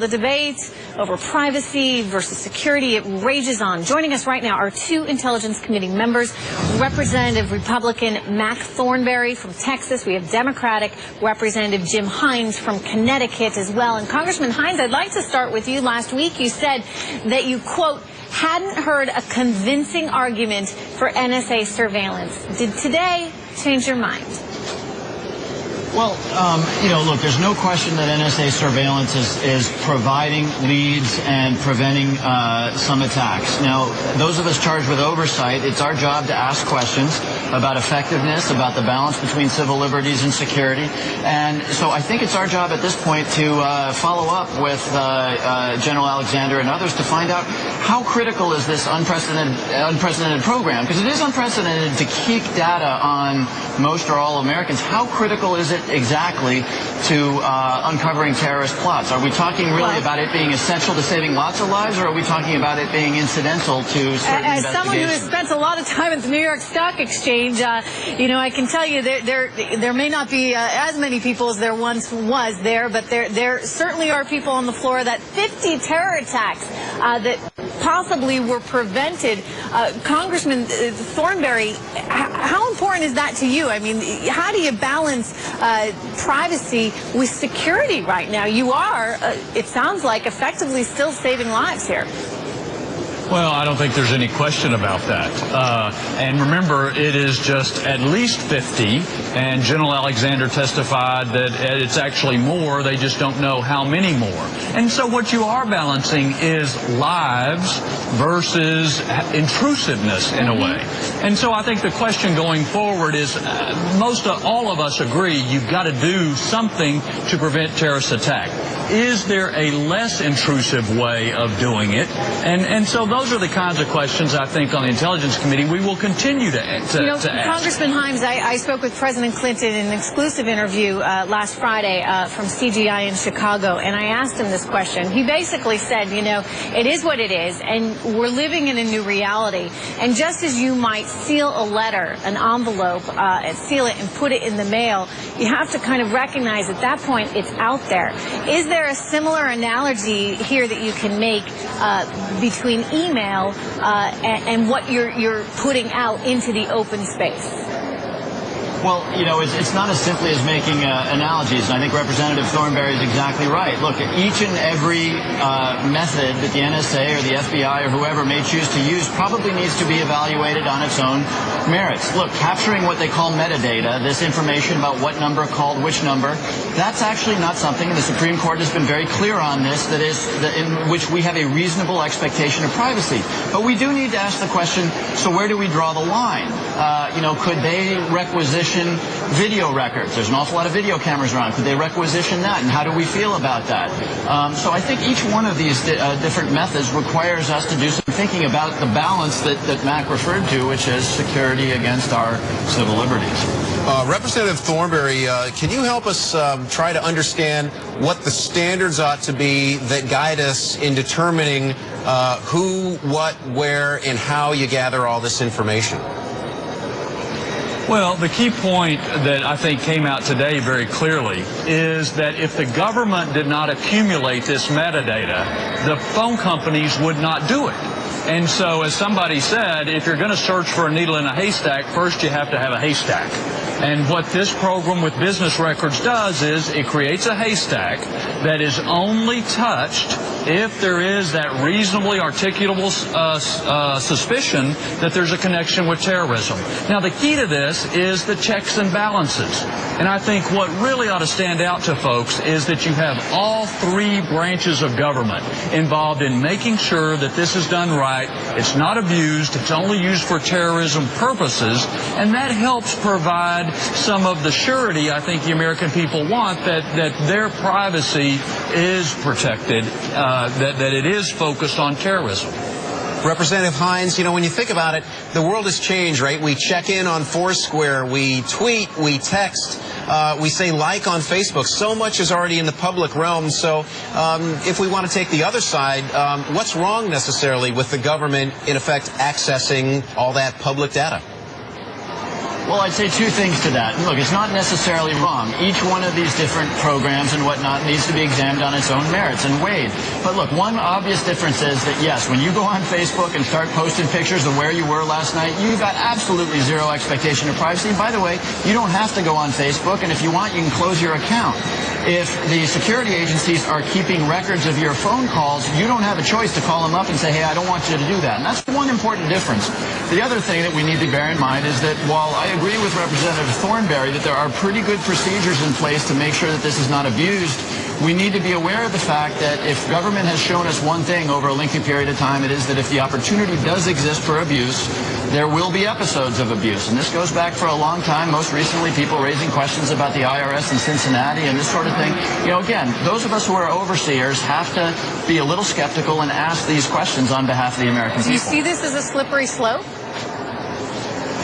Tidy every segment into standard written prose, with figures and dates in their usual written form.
The debate over privacy versus security, it rages on. Joining us right now are two Intelligence Committee members, Representative Republican Mac Thornberry from Texas. We have Democratic Representative Jim Hines from Connecticut as well. And Congressman Hines, I'd like to start with you. Last week you said that you, quote, hadn't heard a convincing argument for NSA surveillance. Did today change your mind? Well, look, there's no question that NSA surveillance is providing leads and preventing some attacks. Now, those of us charged with oversight, it's our job to ask questions about effectiveness, about the balance between civil liberties and security. And so I think it's our job at this point to follow up with General Alexander and others to find out how critical is this unprecedented program, because it is unprecedented to keep data on most or all Americans. How critical is it exactly to uncovering terrorist plots? Are we talking really about it being essential to saving lots of lives, or are we talking about it being incidental to certain investigations? As someone who has spent a lot of time at the New York Stock Exchange, I can tell you there may not be as many people as there once was there, but there certainly are people on the floor that 50 terror attacks that possibly were prevented. Congressman Thornberry, how important is that to you? I mean, how do you balance privacy with security right now? You are, it sounds like, effectively still saving lives here. Well, I don't think there's any question about that. And remember, it is just at least 50, and General Alexander testified that it's actually more. They just don't know how many more. And so what you are balancing is lives versus intrusiveness in a way. And so I think the question going forward is all of us agree you've got to do something to prevent terrorist attack. Is there a less intrusive way of doing it? And so those are the kinds of questions I think on the Intelligence Committee we will continue to ask. Congressman Hines, I spoke with President Clinton in an exclusive interview last Friday from CGI in Chicago, and I asked him this question. He basically said, it is what it is, and we're living in a new reality. And just as you might seal a letter, an envelope, and seal it and put it in the mail, you have to kind of recognize at that point it's out there. Is there a similar analogy here that you can make between email and what you're putting out into the open space? Well, it's not as simply as making analogies, and I think Representative Thornberry is exactly right. Look, each and every method that the NSA or the FBI or whoever may choose to use probably needs to be evaluated on its own merits. Look, capturing what they call metadata, this information about what number called which number, that's actually not something, and the Supreme Court has been very clear on this, in which we have a reasonable expectation of privacy. But we do need to ask the question, so where do we draw the line? Could they requisition video records? There's an awful lot of video cameras around. Could they requisition that? And how do we feel about that? So I think each one of these different methods requires us to do some thinking about the balance that Mac referred to, which is security against our civil liberties. Representative Thornberry, can you help us try to understand what the standards ought to be that guide us in determining who, what, where, and how you gather all this information? Well, the key point that I think came out today very clearly is that if the government did not accumulate this metadata, the phone companies would not do it. And so, as somebody said, if you're going to search for a needle in a haystack, first you have to have a haystack. And what this program with business records does is it creates a haystack that is only touched if there is that reasonably articulable suspicion that there's a connection with terrorism. Now, the key to this is the checks and balances. And I think what really ought to stand out to folks is that you have all three branches of government involved in making sure that this is done right. It's not abused. It's only used for terrorism purposes. And that helps provide some of the surety I think the American people want, that their privacy is protected, that it is focused on terrorism. Representative Hines, when you think about it, the world has changed, right? We check in on Foursquare, we tweet, we text, we say like on Facebook. So much is already in the public realm. So if we want to take the other side, what's wrong necessarily with the government, in effect, accessing all that public data? Well, I'd say two things to that. Look, it's not necessarily wrong. Each one of these different programs and whatnot needs to be examined on its own merits and weighed. But look, one obvious difference is that, yes, when you go on Facebook and start posting pictures of where you were last night, you've got absolutely zero expectation of privacy. And by the way, you don't have to go on Facebook, and if you want, you can close your account. If the security agencies are keeping records of your phone calls, you don't have a choice to call them up and say, hey, I don't want you to do that. And that's one important difference. The other thing that we need to bear in mind is that while I agree with Representative Thornberry that there are pretty good procedures in place to make sure that this is not abused, we need to be aware of the fact that if government has shown us one thing over a lengthy period of time, it is that if the opportunity does exist for abuse, there will be episodes of abuse. And this goes back for a long time. Most recently, people raising questions about the IRS in Cincinnati and this sort of thing. You know, again, those of us who are overseers have to be a little skeptical and ask these questions on behalf of the American people. Do you see this as a slippery slope?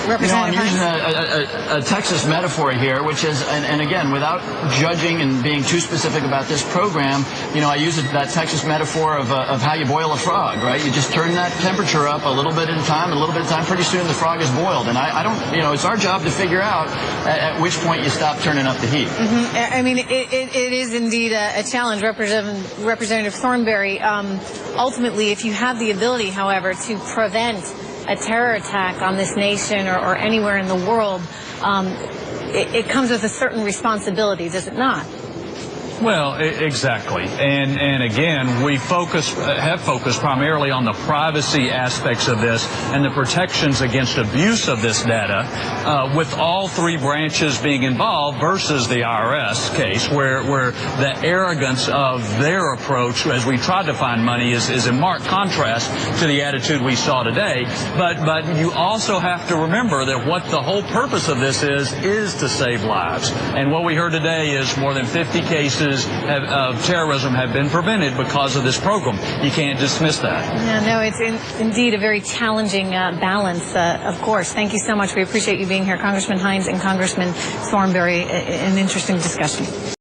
You know, I'm using a Texas metaphor here, which is, and again, without judging and being too specific about this program, you know, I use that Texas metaphor of how you boil a frog, right? You just turn that temperature up a little bit at a time, pretty soon the frog is boiled. And I don't, you know, it's our job to figure out at which point you stop turning up the heat. Mm-hmm. I mean, it is indeed a challenge, Representative Thornberry. Ultimately, if you have the ability, however, to prevent a terror attack on this nation or anywhere in the world, it comes with a certain responsibility, does it not? Well, exactly. And again, we have focused primarily on the privacy aspects of this and the protections against abuse of this data, with all three branches being involved versus the IRS case, where the arrogance of their approach as we tried to find money is in marked contrast to the attitude we saw today. But you also have to remember that what the whole purpose of this is to save lives. And what we heard today is more than 50 cases of terrorism have been prevented because of this program. You can't dismiss that. No, it's indeed a very challenging balance, of course. Thank you so much. We appreciate you being here, Congressman Hines and Congressman Thornberry. An interesting discussion.